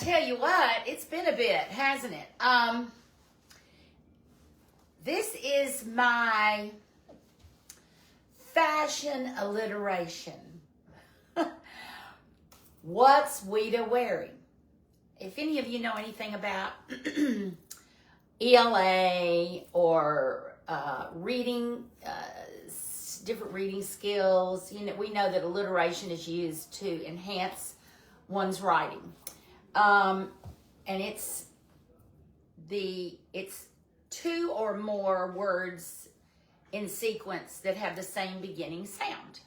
tell you what, it's been a bit, hasn't it? This is my fashion alliteration. What's Ouida wearing? If any of you know anything about ELA or reading, different reading skills, we know that alliteration is used to enhance one's writing. And it's two or more words in sequence that have the same beginning sound.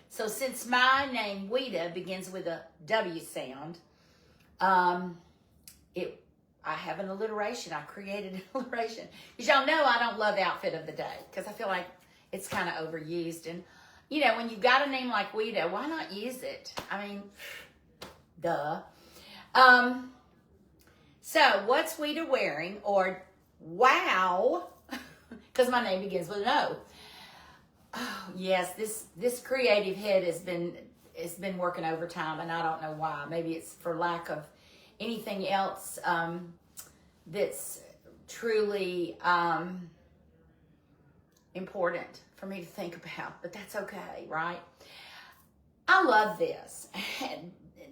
So since my name Ouida begins with a W sound, I have an alliteration. I created an alliteration. Because y'all know I don't love outfit of the day because I feel like it's kind of overused. And, when you've got a name like Ouida, why not use it? I mean, duh. So what's Ouida wearing? Or wow, because my name begins with an O. Oh, yes, this creative head has been working overtime, and I don't know why. Maybe it's for lack of anything else that's truly important for me to think about, but that's okay, right? I love this.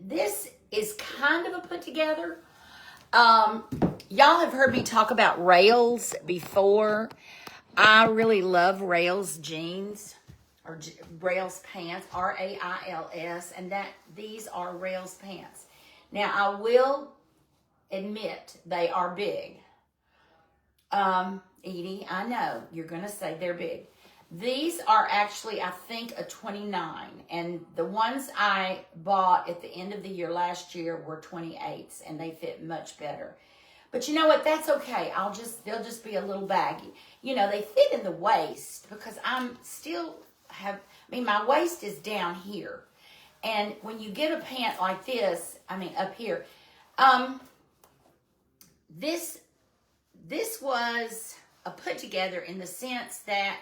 This is kind of a put together. Y'all have heard me talk about rails before. I really love rails jeans or rails pants, R-A-I-L-S, and these are rails pants. Now, I will admit they are big. Edie, I know you're going to say they're big. These are actually, I think, a 29, and the ones I bought at the end of the year last year were 28s, and they fit much better. But you know what? That's okay. They'll just be a little baggy. They fit in the waist because my waist is down here. And when you get a pant like this, up here, this was a put together in the sense that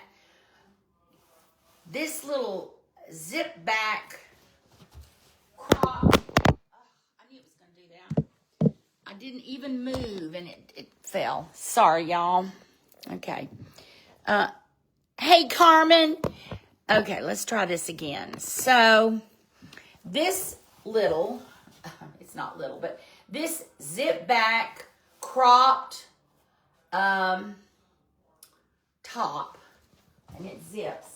this little zip back crop, I knew it was going to do that. I didn't even move and it fell. Sorry, y'all. Okay. Hey, Carmen. Okay, let's try this again. So this it's not little, but this zip back cropped top, and it zips.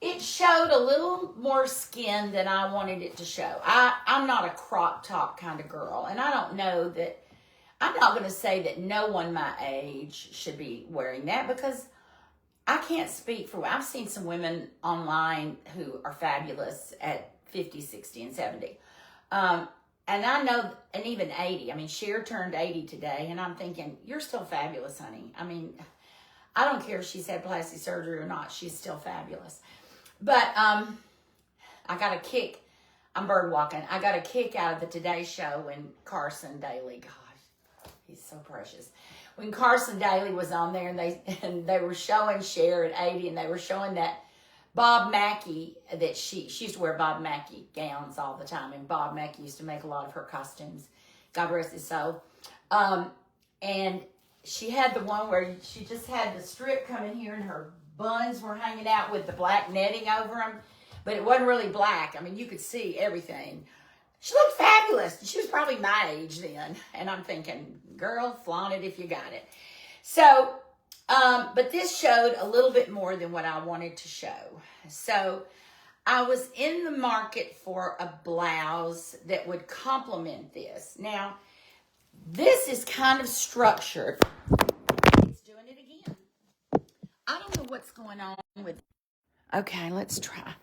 It showed a little more skin than I wanted it to show. I'm not a crop top kind of girl, and I don't know that, I'm not going to say that no one my age should be wearing that because I can't speak for, I've seen some women online who are fabulous at 50, 60, and 70. And I know, and even 80. Cher turned 80 today, and I'm thinking, you're still fabulous, honey. I don't care if she's had plastic surgery or not. She's still fabulous. But I got a kick. I'm bird walking. I got a kick out of the Today Show when Carson Daly, gosh, he's so precious. When Carson Daly was on there and they were showing Cher at 80, and they were showing that Bob Mackie, that she used to wear Bob Mackie gowns all the time, and Bob Mackie used to make a lot of her costumes. God rest his soul. And she had the one where she just had the strip coming here and her buns were hanging out with the black netting over them, but it wasn't really black. You could see everything. She looked fabulous. She was probably my age then, and I'm thinking, girl, flaunt it if you got it. So, but this showed a little bit more than what I wanted to show. So I was in the market for a blouse that would complement this. Now, this is kind of structured. It's doing it again. I don't know what's going on with. Okay, let's try.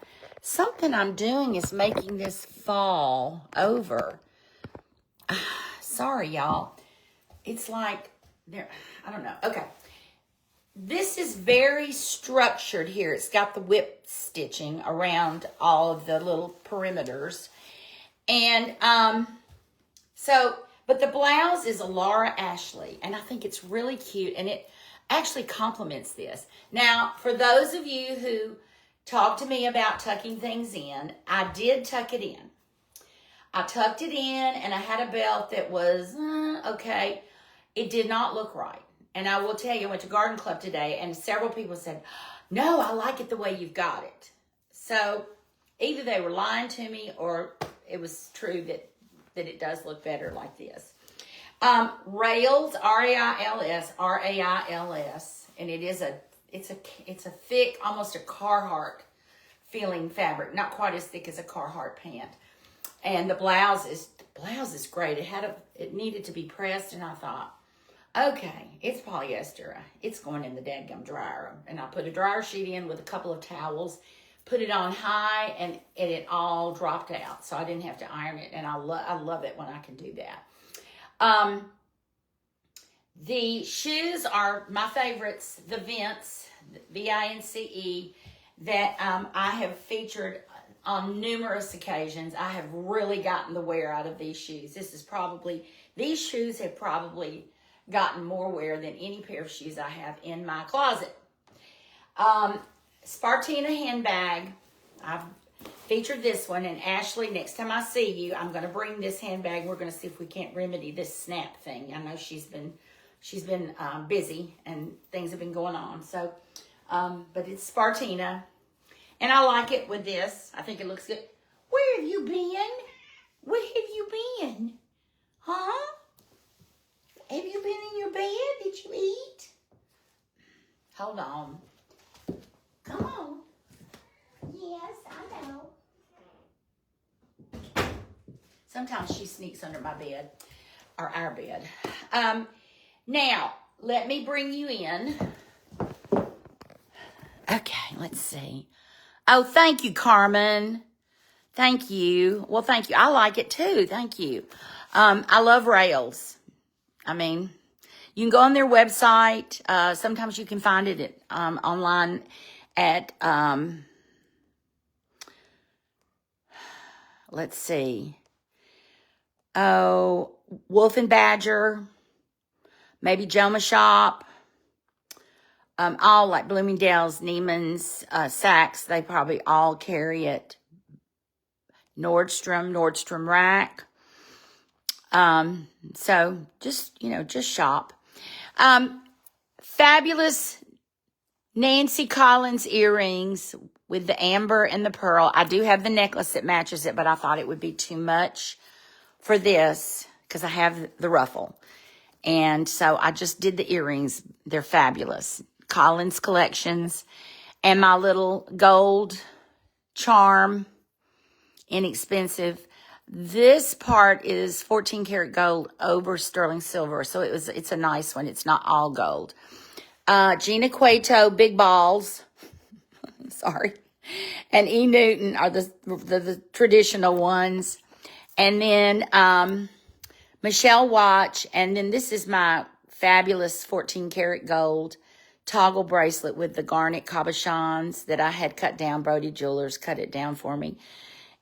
Something I'm doing is making this fall over. Sorry, y'all. It's like there. I don't know. Okay. This is very structured here. It's got the whip stitching around all of the little perimeters. And but the blouse is a Laura Ashley, and I think it's really cute, and it actually complements this. Now, for those of you who talk to me about tucking things in, I did tuck it in. I tucked it in, and I had a belt that was okay. It did not look right. And I will tell you, I went to Garden Club today, and several people said, no, I like it the way you've got it. So either they were lying to me, or it was true that it does look better like this. Rails, R-A-I-L-S, R-A-I-L-S, and it's a thick, almost a Carhartt feeling fabric, not quite as thick as a Carhartt pant. And the blouse is great. It needed to be pressed, and I thought, okay, it's polyester. It's going in the dadgum dryer. And I put a dryer sheet in with a couple of towels, put it on high, and it all dropped out. So I didn't have to iron it, and I love it when I can do that. The shoes are my favorites, the Vince, V-I-N-C-E, that I have featured on numerous occasions. I have really gotten the wear out of these shoes. These shoes have probably gotten more wear than any pair of shoes I have in my closet. Spartina handbag. I've featured this one, and Ashley, next time I see you, I'm going to bring this handbag. We're going to see if we can't remedy this snap thing. I know she's been busy and things have been going on. So, but it's Spartina. And I like it with this. I think it looks good. Where have you been? Where have you been? Huh? Have you been in your bed? Did you eat? Hold on. Come on. Yes, I know. Sometimes she sneaks under my bed, or our bed. Now, let me bring you in. Okay, let's see. Oh, thank you, Carmen. Thank you. Well, thank you. I like it too. Thank you. I love Rails. I mean, you can go on their website. Sometimes you can find it online at, let's see. Oh, Wolf and Badger. Maybe Joma Shop. All like Bloomingdale's, Neiman's, Saks, they probably all carry it. Nordstrom Rack. So just shop. Fabulous Nancy Collins earrings with the amber and the pearl. I do have the necklace that matches it, but I thought it would be too much for this because I have the ruffle. And so I just did the earrings. They're fabulous. Collins collections, and my little gold charm, inexpensive. This part is 14 karat gold over sterling silver, so it's a nice one. It's not all gold. Gina Cueto big balls, sorry, and E Newton are the traditional ones, and then Michelle watch, and then this is my fabulous 14 karat gold toggle bracelet with the garnet cabochons that I had cut down. Brody Jewelers cut it down for me.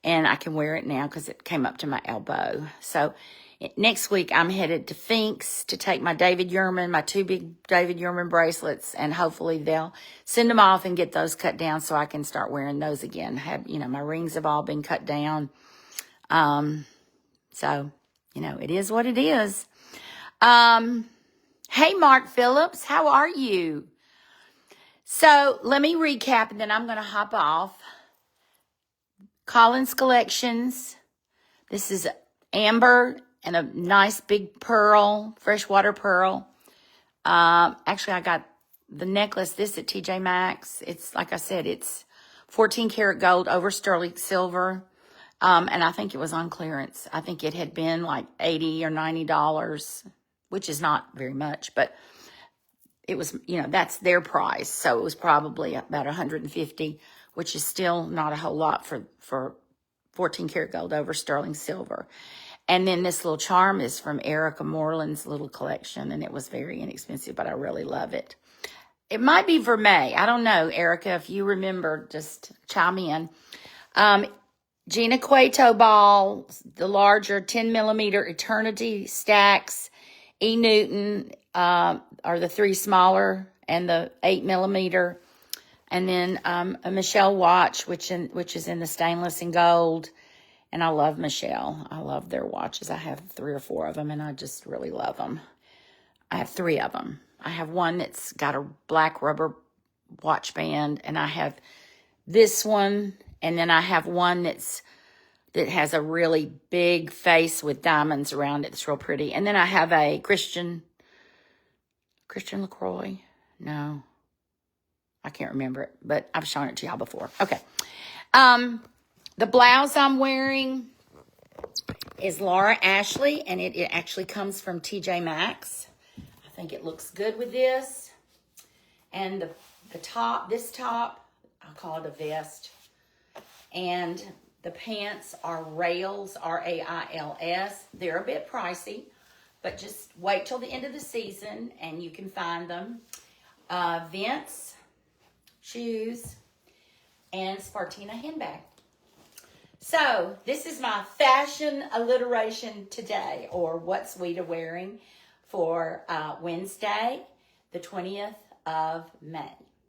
And I can wear it now because it came up to my elbow. So next week I'm headed to Fink's to take my my two big David Yurman bracelets. And hopefully they'll send them off and get those cut down so I can start wearing those again. My rings have all been cut down. So, it is what it is. Hey, Mark Phillips, how are you? So let me recap, and then I'm going to hop off. Collins Collections. This is amber and a nice big pearl, freshwater pearl. Actually, I got the necklace, this at TJ Maxx. It's, like I said, it's 14 karat gold over sterling silver. And I think it was on clearance. I think it had been like $80 or $90, which is not very much, but it was, that's their price. So it was probably about $150, which is still not a whole lot for 14 karat gold over sterling silver. And then this little charm is from Erica Moreland's little collection, and it was very inexpensive, but I really love it. It might be Vermeil. I don't know, Erica. If you remember, just chime in. Gina Cueto ball, the larger 10 millimeter Eternity stacks. E Newton are the three smaller, and the 8 millimeter. And then a Michelle watch, which is in the stainless and gold. And I love Michelle. I love their watches. I have 3 or 4 of them, and I just really love them. I have 3 of them. I have one that's got a black rubber watch band, and I have this one, and then I have one that has a really big face with diamonds around it. It's real pretty. And then I have a Christian LaCroix. No, I can't remember it, but I've shown it to y'all before. Okay. The blouse I'm wearing is Laura Ashley, and it actually comes from TJ Maxx. I think it looks good with this. And the top, this top, I'll call it a vest. And the pants are Rails, R-A-I-L-S. They're a bit pricey, but just wait till the end of the season and you can find them. Vince shoes and Spartina handbag. So this is my fashion alliteration today, or what's Ouida wearing for Wednesday, the 20th of May.